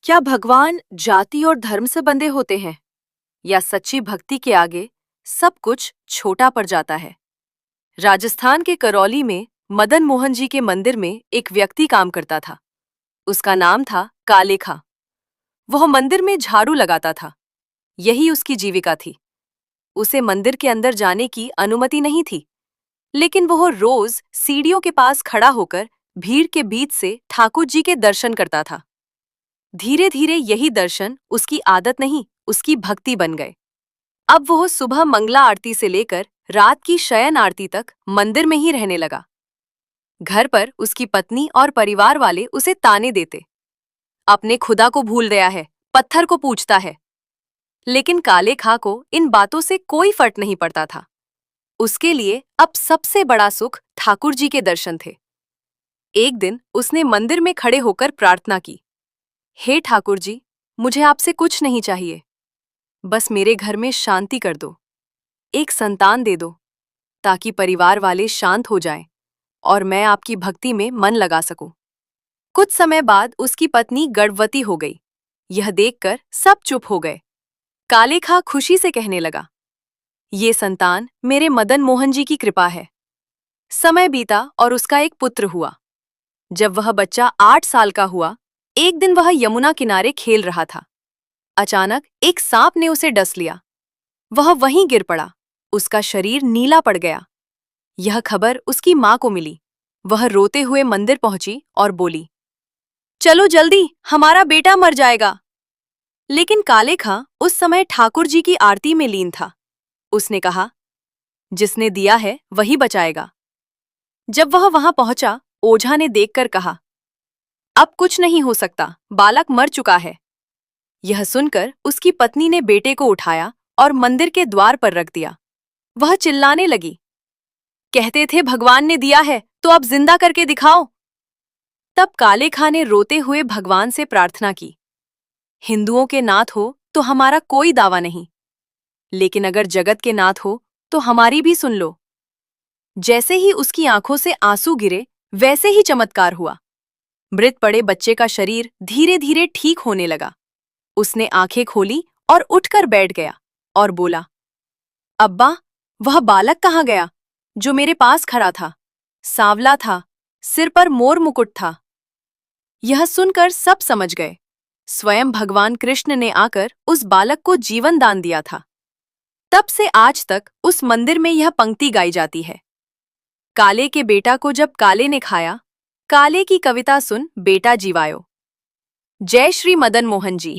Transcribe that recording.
क्या भगवान जाति और धर्म से बंधे होते हैं या सच्ची भक्ति के आगे सब कुछ छोटा पड़ जाता है? राजस्थान के करौली में मदन मोहन जी के मंदिर में एक व्यक्ति काम करता था। उसका नाम था कालेखा। वह मंदिर में झाड़ू लगाता था। यही उसकी जीविका थी। उसे मंदिर के अंदर जाने की अनुमति नहीं थी, लेकिन वह रोज सीढ़ियों के पास खड़ा होकर भीड़ के बीच से ठाकुर जी के दर्शन करता था। धीरे धीरे यही दर्शन उसकी आदत नहीं, उसकी भक्ति बन गए। अब वह सुबह मंगला आरती से लेकर रात की शयन आरती तक मंदिर में ही रहने लगा। घर पर उसकी पत्नी और परिवार वाले उसे ताने देते, अपने खुदा को भूल गया है, पत्थर को पूजता है। लेकिन काले खा को इन बातों से कोई फर्क नहीं पड़ता था। उसके लिए अब सबसे बड़ा सुख ठाकुर जी के दर्शन थे। एक दिन उसने मंदिर में खड़े होकर प्रार्थना की, हे ठाकुर जी, मुझे आपसे कुछ नहीं चाहिए, बस मेरे घर में शांति कर दो, एक संतान दे दो, ताकि परिवार वाले शांत हो जाएं और मैं आपकी भक्ति में मन लगा सकूं। कुछ समय बाद उसकी पत्नी गर्भवती हो गई। यह देखकर सब चुप हो गए। कालेखा खुशी से कहने लगा, ये संतान मेरे मदन मोहन जी की कृपा है। समय बीता और उसका एक पुत्र हुआ। जब वह बच्चा 8 साल का हुआ, एक दिन वह यमुना किनारे खेल रहा था। अचानक एक सांप ने उसे डस लिया। वह वहीं गिर पड़ा। उसका शरीर नीला पड़ गया। यह खबर उसकी मां को मिली। वह रोते हुए मंदिर पहुंची और बोली, चलो जल्दी, हमारा बेटा मर जाएगा। लेकिन कालेखा उस समय ठाकुर जी की आरती में लीन था। उसने कहा, जिसने दिया है वही बचाएगा। जब वह वहां पहुंचा, ओझा ने देखकर कहा, अब कुछ नहीं हो सकता, बालक मर चुका है। यह सुनकर उसकी पत्नी ने बेटे को उठाया और मंदिर के द्वार पर रख दिया। वह चिल्लाने लगी, कहते थे भगवान ने दिया है तो अब जिंदा करके दिखाओ। तब कालेखा ने रोते हुए भगवान से प्रार्थना की, हिंदुओं के नाथ हो तो हमारा कोई दावा नहीं, लेकिन अगर जगत के नाथ हो तो हमारी भी सुन लो। जैसे ही उसकी आंखों से आंसू गिरे, वैसे ही चमत्कार हुआ। मृत पड़े बच्चे का शरीर धीरे धीरे ठीक होने लगा। उसने आंखें खोली और उठकर बैठ गया और बोला, अब्बा, वह बालक कहाँ गया जो मेरे पास खड़ा था? सांवला था, सिर पर मोर मुकुट था। यह सुनकर सब समझ गए। स्वयं भगवान कृष्ण ने आकर उस बालक को जीवन दान दिया था। तब से आज तक उस मंदिर में यह पंक्ति गाई जाती है, काले के बेटा को जब काले ने खाया, काले की कविता सुन बेटा जीवायो। जय श्री मदन मोहन जी।